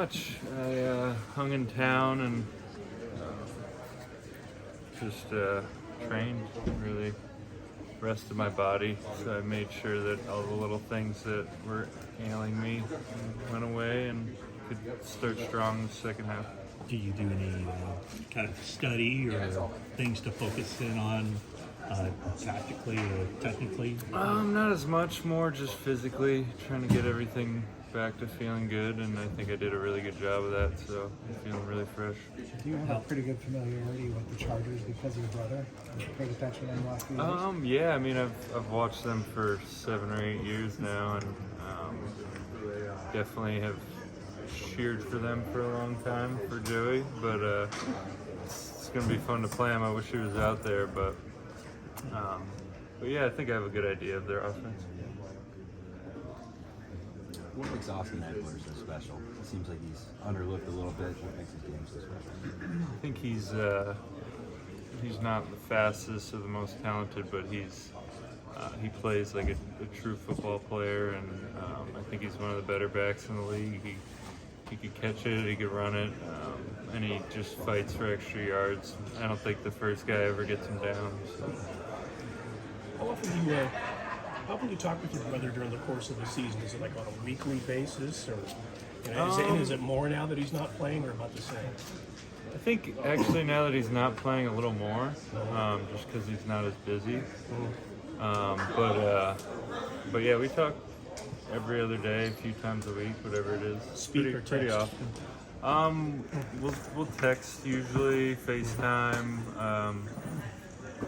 Much. I hung in town and just trained, really rested my body. So I made sure that all the little things that were ailing me went away and could start strong in the second half. Do you do any kind of study or things to focus in on tactically or technically? Not as much, more just physically, trying to get everything back to feeling good, and I think I did a really good job of that, so I'm feeling really fresh. Do you have a pretty good familiarity with the Chargers because of your brother? Have you paid attention to them the last few years? Yeah, I mean, I've watched them for 7 or 8 years now, and definitely have cheered for them for a long time, for Joey, but it's going to be fun to play him. I wish he was out there, but yeah, I think I have a good idea of their offense. What makes Austin Eckler so special? It seems like he's underlooked a little bit. What makes his game so special? I think he's not the fastest or the most talented, but he plays like a true football player, and I think he's one of the better backs in the league. He could catch it, he could run it, and he just fights for extra yards. I don't think the first guy ever gets him down. So. How often do you talk with your brother during the course of the season? Is it like on a weekly basis, or is it more now that he's not playing, or about the same? I think actually now that he's not playing a little more, just because he's not as busy. But yeah, we talk every other day, a few times a week, whatever it is. Pretty often. We'll text usually, FaceTime,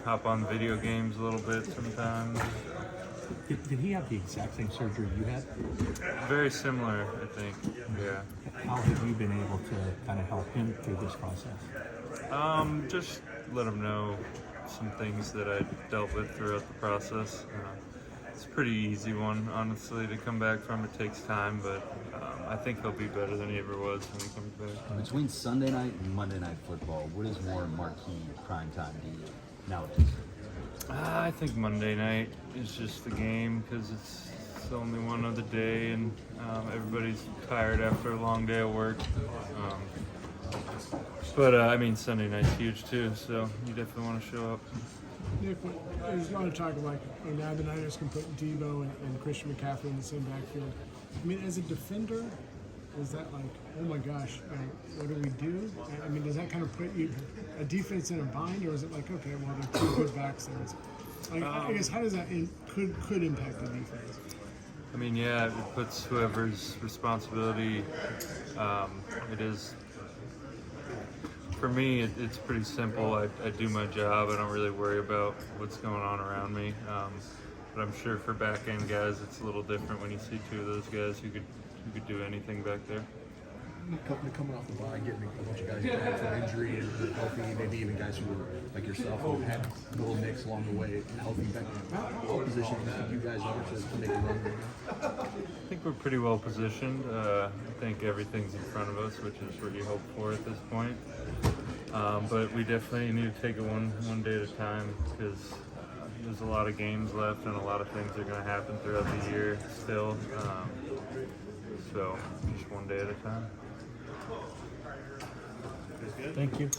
hop on video games a little bit sometimes. Did he have the exact same surgery you had? Very similar, I think. Yeah. How have you been able to kind of help him through this process? Just let him know some things that I dealt with throughout the process. It's a pretty easy one, honestly, to come back from. It takes time, but I think he'll be better than he ever was when he comes back. Between Sunday night and Monday night football, what is more marquee prime time to you nowadays? I think Monday night is just the game because it's the only one of the day, and everybody's tired after a long day of work. But I mean, Sunday night's huge too, so you definitely want to show up. Nick, there's a lot of talk like now the Niners can put Debo and Christian McCaffrey in the same backfield. I mean, as a defender, is that like, oh my gosh, what do we do? I mean, does that kind of put a defense in a bind, or is it like, okay, well, there are 2 good backs there? Like, I guess, how does that could impact the defense? I mean, yeah, it puts whoever's responsibility it is. For me, it's pretty simple. I do my job. I don't really worry about what's going on around me. But I'm sure for back-end guys, it's a little different when you see 2 of those guys who could do anything back there. Coming off the bye, getting a bunch of guys back from injury and healthy, maybe even guys who were like yourself who had little nicks along the way, healthy. What position do you think you guys are to make a run right now? I think we're pretty well positioned. I think everything's in front of us, which is what you hope for at this point. But we definitely need to take it one day at a time because there's a lot of games left and a lot of things are going to happen throughout the year still. So just one day at a time. Thank you.